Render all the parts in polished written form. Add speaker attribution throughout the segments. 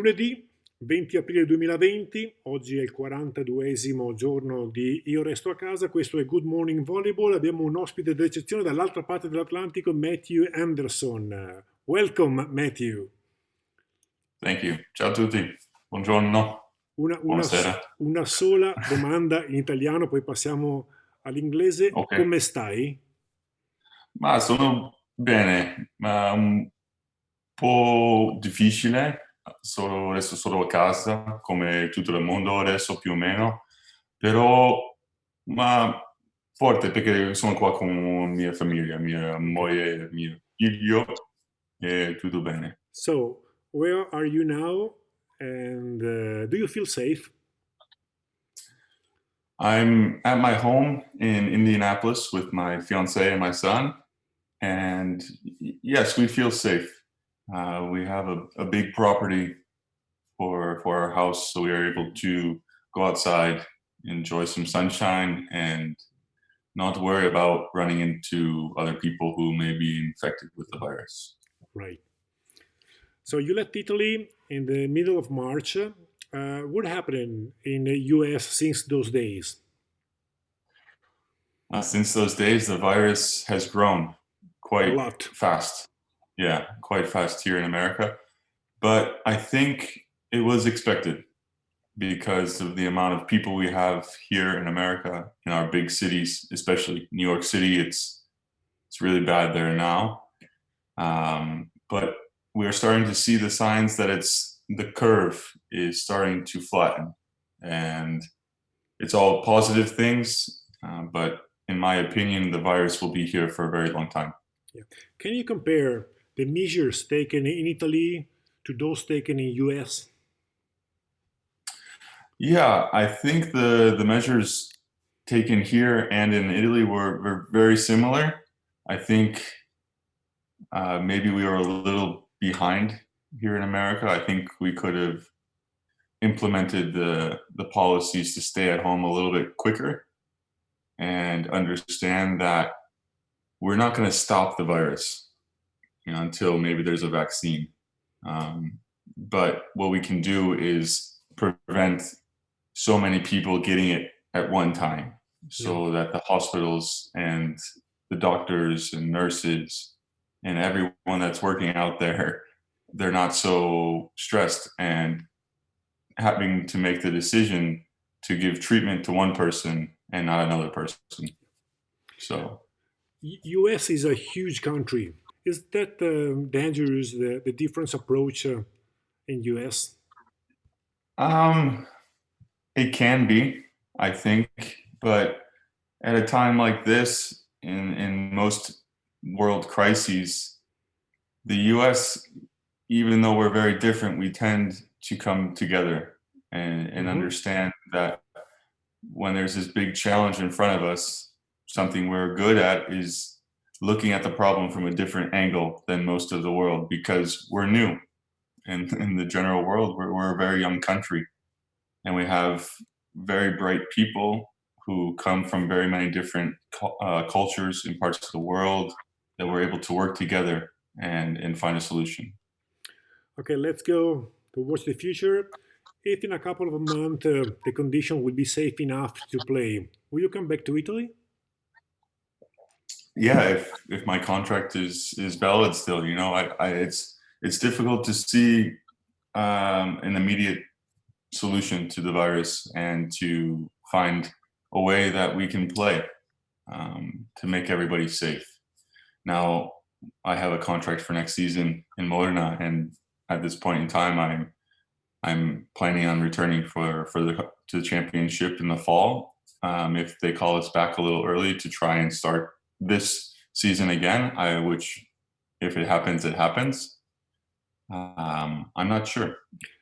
Speaker 1: Lunedì 20 aprile 2020, oggi è il 42esimo giorno di Io Resto a Casa, questo è Good Morning Volleyball, abbiamo un ospite d'eccezione dall'altra parte dell'Atlantico, Matthew Anderson. Welcome Matthew.
Speaker 2: Thank you. Ciao a tutti. Buongiorno.
Speaker 1: Una, una s-
Speaker 2: Buonasera.
Speaker 1: una sola domanda in italiano, poi passiamo all'inglese.
Speaker 2: Ok.
Speaker 1: Come stai?
Speaker 2: Ma sono bene, ma un po' difficile. Resto solo a casa, come tutto il mondo adesso più o meno. Però, ma forte perché sono qua con mia famiglia, mia
Speaker 1: Okay.
Speaker 2: moglie, mio figlio e tutto bene.
Speaker 1: So, where are you now? And do you feel safe?
Speaker 2: I'm at my home in Indianapolis with my fiance and my son. And yes, we feel safe. We have a big property for our house, so we are able to go outside, enjoy some sunshine, and not worry about running into other people who may be infected with the virus.
Speaker 1: Right. So you left Italy in the middle of March. What happened in the US since those days?
Speaker 2: Since those days, the virus has grown
Speaker 1: A
Speaker 2: quite
Speaker 1: lot.
Speaker 2: fast. Yeah, quite fast here in America. But I think it was expected because of the amount of people we have here in America, in our big cities, especially New York City. It's really bad there now, but we're starting to see the signs that the curve is starting to flatten, and it's all positive things. But in my opinion, the virus will be here for a very long time.
Speaker 1: Yeah. Can you compare the measures taken in Italy to those taken in US?
Speaker 2: Yeah, I think the measures taken here and in Italy were very similar. I think maybe we were a little behind here in America. I think we could have implemented the policies to stay at home a little bit quicker and understand that we're not going to stop the virus, until maybe there's a vaccine. Um, but what we can do is prevent so many people getting it at one time,
Speaker 1: Yeah.
Speaker 2: so that the hospitals and the doctors and nurses and everyone that's working out there, they're not so stressed and having to make the decision to give treatment to one person and not another person. So
Speaker 1: US is a huge country. Is that dangerous, the different approach in US?
Speaker 2: um it can be, I think, but at a time like this, in most world crises, the US, even though we're very different, we tend to come together and
Speaker 1: Mhm.
Speaker 2: understand that when there's this big challenge in front of us, something we're good at is looking at the problem from a different angle than most of the world, because we're new. And in the general world, we're a very young country, and we have very bright people who come from very many different cultures and parts of the world that we're able to work together and find a solution.
Speaker 1: Okay, let's go towards the future. If in a couple of months the condition will be safe enough to play, will you come back to Italy?
Speaker 2: Yeah, if my contract is valid still, it's difficult to see an immediate solution to the virus and to find a way that we can play, to make everybody safe. Now, I have a contract for next season in Modena, and at this point in time, I'm planning on returning for the championship in the fall. If they call us back a little early to try and start this season again, which if it happens, it happens. I'm not sure.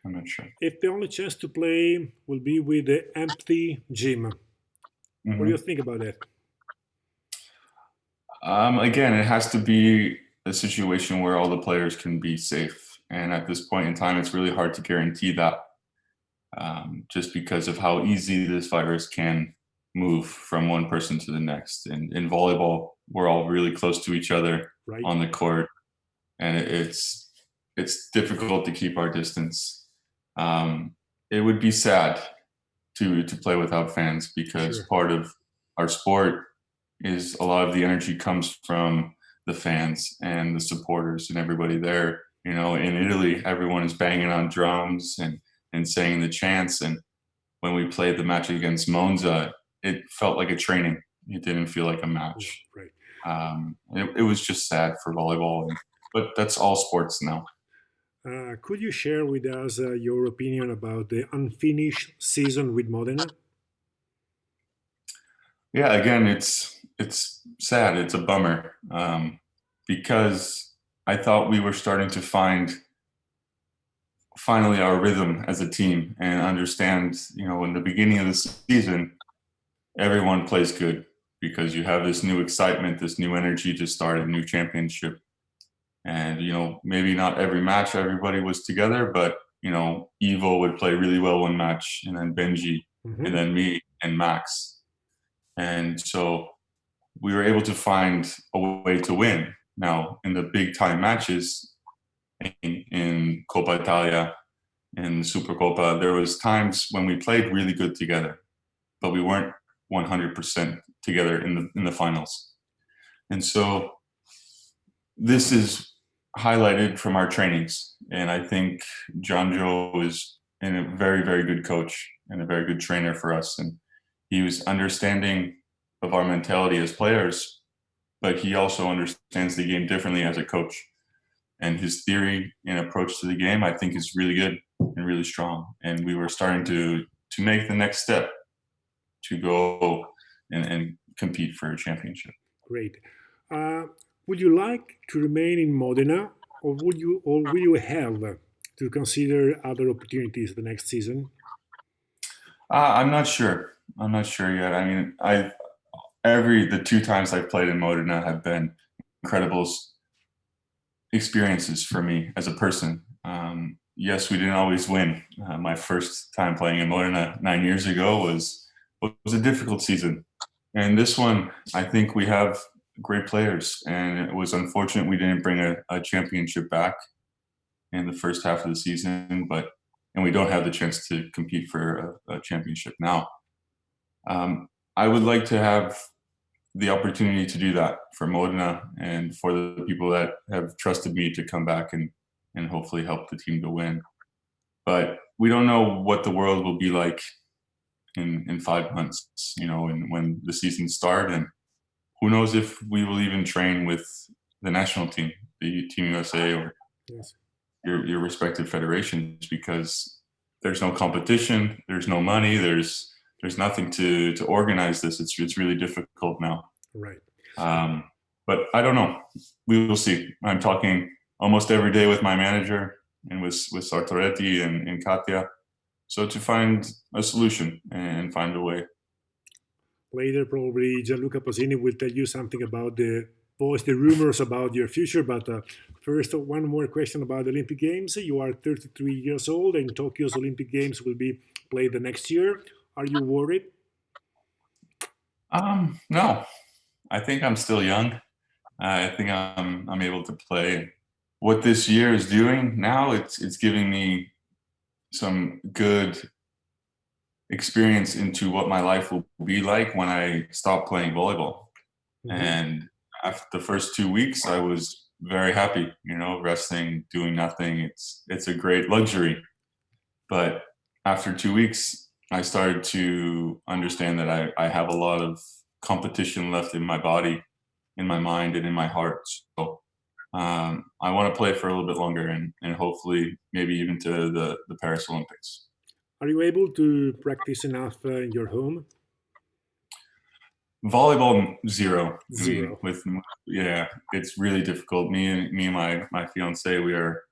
Speaker 2: I'm not sure.
Speaker 1: If the only chance to play will be with the empty gym, what do you
Speaker 2: Mhm.
Speaker 1: think about that?
Speaker 2: Again, it has to be a situation where all the players can be safe. And at this point in time, it's really hard to guarantee that, just because of how easy this virus can move from one person to the next. And in volleyball, we're all really close to each other
Speaker 1: Right?
Speaker 2: on the court, and it's difficult to keep our distance. it would be sad to play without fans because
Speaker 1: Sure.
Speaker 2: part of our sport is a lot of the energy comes from the fans and the supporters and everybody there. You know, in Italy, everyone is banging on drums and saying the chants. And when we played the match against Monza, it felt like a training. It didn't feel like a
Speaker 1: Yeah,
Speaker 2: match.
Speaker 1: right.
Speaker 2: It was just sad for volleyball, but that's all sports now.
Speaker 1: Could you share with us your opinion about the unfinished season with Modena?
Speaker 2: Yeah, again, it's sad. It's a bummer because I thought we were starting to find finally our rhythm as a team and understand. You know, in the beginning of the season, everyone plays good because you have this new excitement, this new energy to start a new championship. And you know, maybe not every match everybody was together, but you know, Evo would play really well one match, and then Benji, and
Speaker 1: Hmm.
Speaker 2: then me and Max, and so we were able to find a way to win. Now, in the big time matches in Coppa Italia and Supercoppa, there was times when we played really good together, but we weren't 100% together in the finals. And so this is highlighted from our trainings. And I think John Joe is a very, very good coach and a very good trainer for us. And he was understanding of our mentality as players, but he also understands the game differently as a coach. And his theory and approach to the game, I think, is really good and really strong. And we were starting to make the next step to go and compete for a championship.
Speaker 1: Great. Uh, would you like to remain in Modena, or will you have to consider other opportunities the next season?
Speaker 2: I'm not sure. I'm not sure yet. I mean, the two times I've played in Modena have been incredible experiences for me as a person. Yes, we didn't always win. My first time playing in Modena 9 years ago was a difficult season, and this one I think we have great players, and it was unfortunate we didn't bring a championship back in the first half of the season, but and we don't have the chance to compete for a championship now. I would like to have the opportunity to do that for Modena and for the people that have trusted me to come back and hopefully help the team to win. But we don't know what the world will be like in 5 months, you know, and when the season starts, and who knows if we will even train with the national team, the Team USA, or
Speaker 1: Yes.
Speaker 2: your respective federations, because there's no competition, there's no money, there's nothing to organize this. It's really difficult now.
Speaker 1: Right.
Speaker 2: Um, but I don't know. We will see. I'm talking almost every day with my manager and with Sartoretti and Katia. So to find a solution and find a way.
Speaker 1: Later, probably Gianluca Posini will tell you something about the rumors about your future. But first, one more question about the Olympic Games. You are 33 years old, and Tokyo's Olympic Games will be played the next year. Are you worried?
Speaker 2: No, I think I'm still young. I think I'm able to play. What this year is doing now, it's giving me some good experience into what my life will be like when I stop playing volleyball.
Speaker 1: Hmm.
Speaker 2: And after the first 2 weeks, I was very happy, you know, resting, doing nothing. It's a great luxury. But after 2 weeks, I started to understand that I have a lot of competition left in my body, in my mind, and in my heart. So I want to play for a little bit longer and hopefully maybe even to the Paris Olympics.
Speaker 1: Are you able to practice enough in your home?
Speaker 2: Volleyball, zero. I mean,
Speaker 1: Zero.
Speaker 2: yeah, it's really difficult. Me and my fiance, we're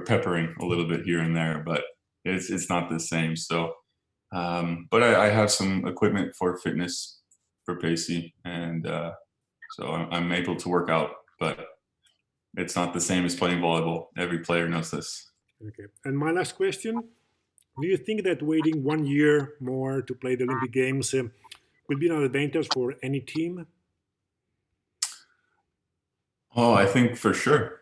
Speaker 2: peppering a little bit here and there, but it's not the same. So, but I have some equipment for fitness for Pacey, and so I'm able to work out, but it's not the same as playing volleyball. Every player knows this.
Speaker 1: Okay. And my last question: do you think that waiting 1 year more to play the Olympic Games will be an advantage for any team?
Speaker 2: Oh, I think for sure.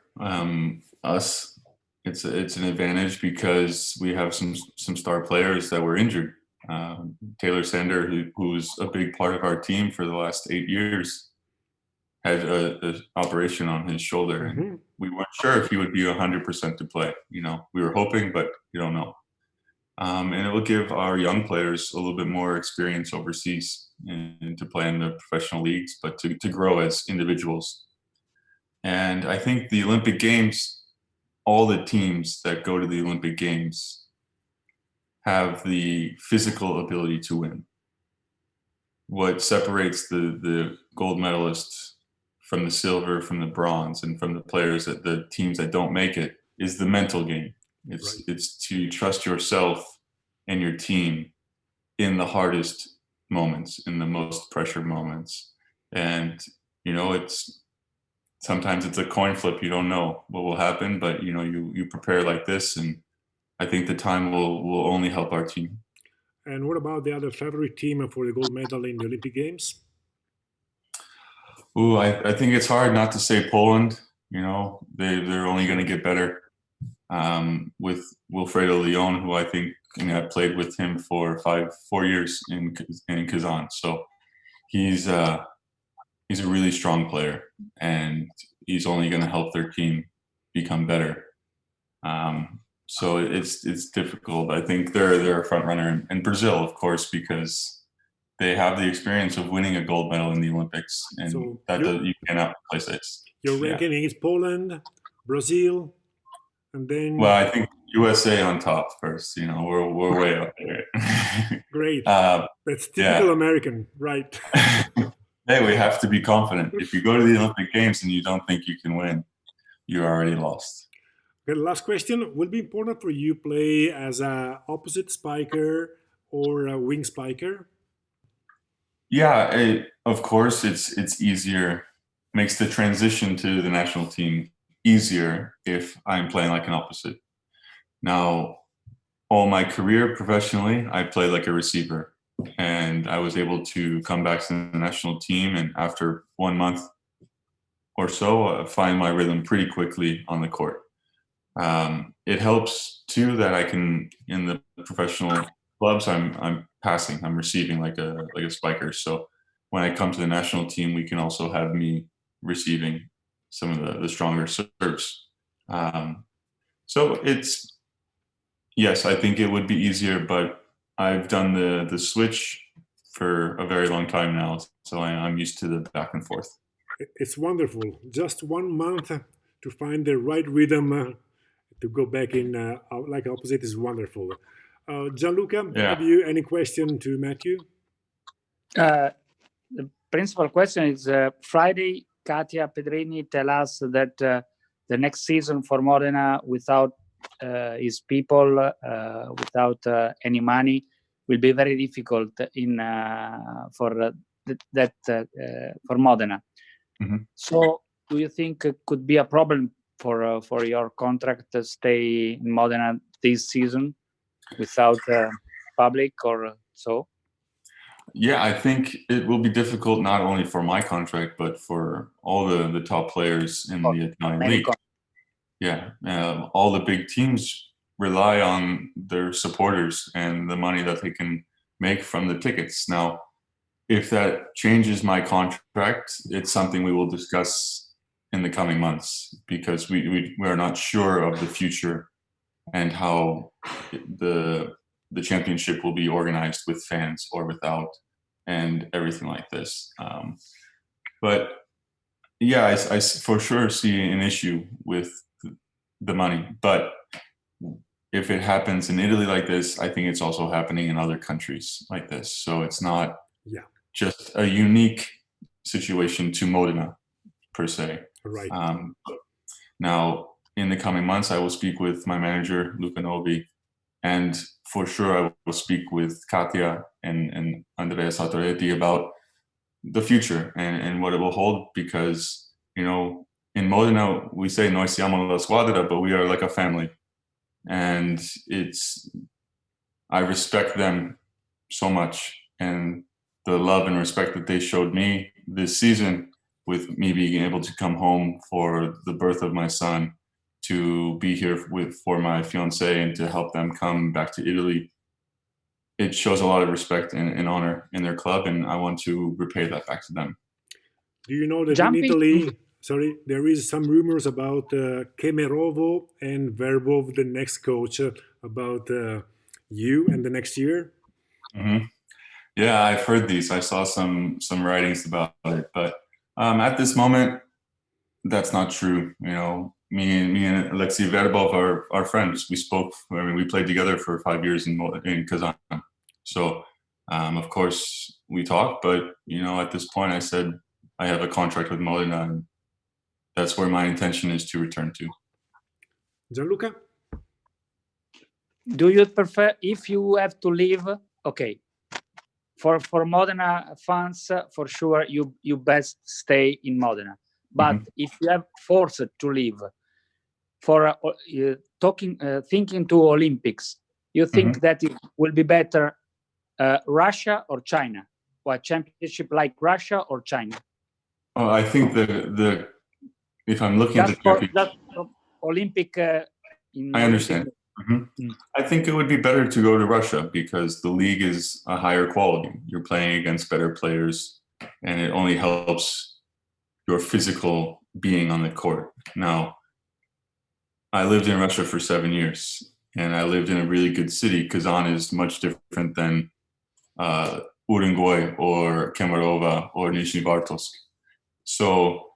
Speaker 2: Us it's an advantage because we have some star players that were injured. Taylor Sander, who's a big part of our team for the last 8 years, had a operation on his shoulder, and we weren't sure if he would be 100% to play. You know, we were hoping, but you don't know. And it will give our young players a little bit more experience overseas and to play in the professional leagues, but to grow as individuals. And I think the Olympic Games, all the teams that go to the Olympic Games have the physical ability to win. What separates the gold medalists from the silver, from the bronze, and from the players that the teams that don't make it is the mental game. It's to trust yourself and your team in the hardest moments, in the most pressure moments. And, you know, sometimes it's a coin flip. You don't know what will happen, but you know, you prepare like this, and I think the time will only help our team.
Speaker 1: And what about the other favorite team for the gold medal in the Olympic Games?
Speaker 2: Ooh, I think it's hard not to say Poland. You know, they're only going to get better. With Wilfredo Leon, who I think, you know, I played with him for 4 years in Kazan. So he's a really strong player, and he's only going to help their team become better. So it's difficult. I think they're a front runner, and Brazil, of course, because they have the experience of winning a gold medal in the Olympics, and
Speaker 1: So
Speaker 2: you cannot replace this.
Speaker 1: Your ranking is Poland, Brazil, and then.
Speaker 2: Well, I think USA on top first. You know, we're way up there.
Speaker 1: Great. That's typical American, right?
Speaker 2: Hey, we have to be confident. If you go to the Olympic Games and you don't think you can win, you're already lost.
Speaker 1: Okay, last question. Will it be important for you play as a opposite spiker or a wing spiker?
Speaker 2: Yeah, of course, it's easier, makes the transition to the national team easier if I'm playing like an opposite. Now, all my career professionally, I played like a receiver, and I was able to come back to the national team, and after 1 month or so, find my rhythm pretty quickly on the court. It helps too that I can, in the professional clubs, I'm passing, I'm receiving like a spiker. So when I come to the national team, we can also have me receiving some of the stronger serves. So yes, I think it would be easier, but I've done the switch for a very long time now, so I'm used to the back and forth.
Speaker 1: It's wonderful. Just 1 month to find the right rhythm to go back in like opposite is wonderful. Gianluca, have you any question to Matthew?
Speaker 3: The principal question is Friday, Katia Pedrini tell us that the next season for Modena without his people, without any money, will be very difficult for Modena.
Speaker 2: Mm-hmm.
Speaker 3: So, do you think it could be a problem for your contract to stay in Modena this season without public or so?
Speaker 2: Yeah, I think it will be difficult not only for my contract, but for all the top players in the Italian league. Yeah, all the big teams rely on their supporters and the money that they can make from the tickets. Now, if that changes my contract, it's something we will discuss in the coming months, because we are not sure of the future and how the championship will be organized with fans or without, and everything like this. But yeah, I for sure see an issue with the money. But if it happens in Italy like this, I think it's also happening in other countries like this. So it's not just a unique situation to Modena per se.
Speaker 1: Right.
Speaker 2: Now, in the coming months, I will speak with my manager, Luca Novi, and for sure I will speak with Katia and Andrea Satoretti about the future and what it will hold, because, you know, in Modena, we say noi siamo la squadra, but we are like a family. And I respect them so much, and the love and respect that they showed me this season, with me being able to come home for the birth of my son, to be here for my fiance and to help them come back to Italy. It shows a lot of respect and honor in their club, and I want to repay that back to them.
Speaker 1: Do you know that
Speaker 3: Jumping-
Speaker 1: in Italy, there is some rumors about Kemerovo and Verbov, the next coach, about you and the next year?
Speaker 2: Mm-hmm. Yeah, I've heard these. I saw some writings about it, but at this moment, that's not true. You know, me and Alexei Verbov are friends. We played together for 5 years in Kazan. So, of course, we talk. But you know, at this point, I said I have a contract with Modena, and that's where my intention is to return to.
Speaker 1: Gianluca?
Speaker 3: Do you prefer, if you have to leave? Okay, for Modena fans, for sure, you best stay in Modena. But if you have forced to leave for thinking to Olympics, you think that it will be better Russia or China, or a championship like Russia or China?
Speaker 2: Oh, I think if I'm looking at the championship,
Speaker 3: Olympic.
Speaker 2: I understand. I think it would be better to go to Russia because the league is a higher quality. You're playing against better players, and it only helps your physical being on the court. Now, I lived in Russia for 7 years, and I lived in a really good city. Kazan is much different than Urengoy or Kemerova or Nizhny Vartovsk. So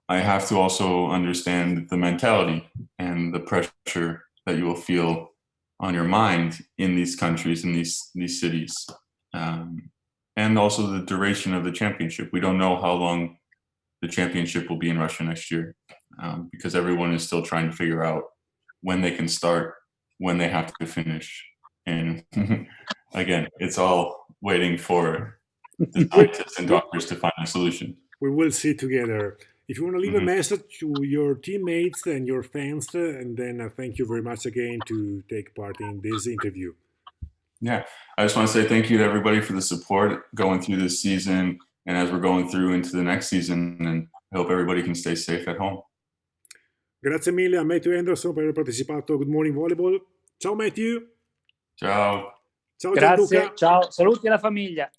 Speaker 2: I have to also understand the mentality and the pressure that you will feel on your mind in these countries, in these cities. And also the duration of the championship. We don't know how long the championship will be in Russia next year because everyone is still trying to figure out when they can start, when they have to finish. And again, it's all waiting for the scientists and doctors to find a solution.
Speaker 1: We will see together. If you want to leave a message to your teammates and your fans, and then thank you very much again to take part in this interview.
Speaker 2: Yeah, I just want to say thank you to everybody for the support going through this season and as we're going through into the next season, and I hope everybody can stay safe at home.
Speaker 1: Grazie mille a Matthew Anderson per aver partecipato a Good Morning Volleyball. Ciao Matthew.
Speaker 2: Ciao.
Speaker 1: Ciao
Speaker 3: Grazie,
Speaker 1: Gianluca.
Speaker 3: ciao, saluti alla famiglia.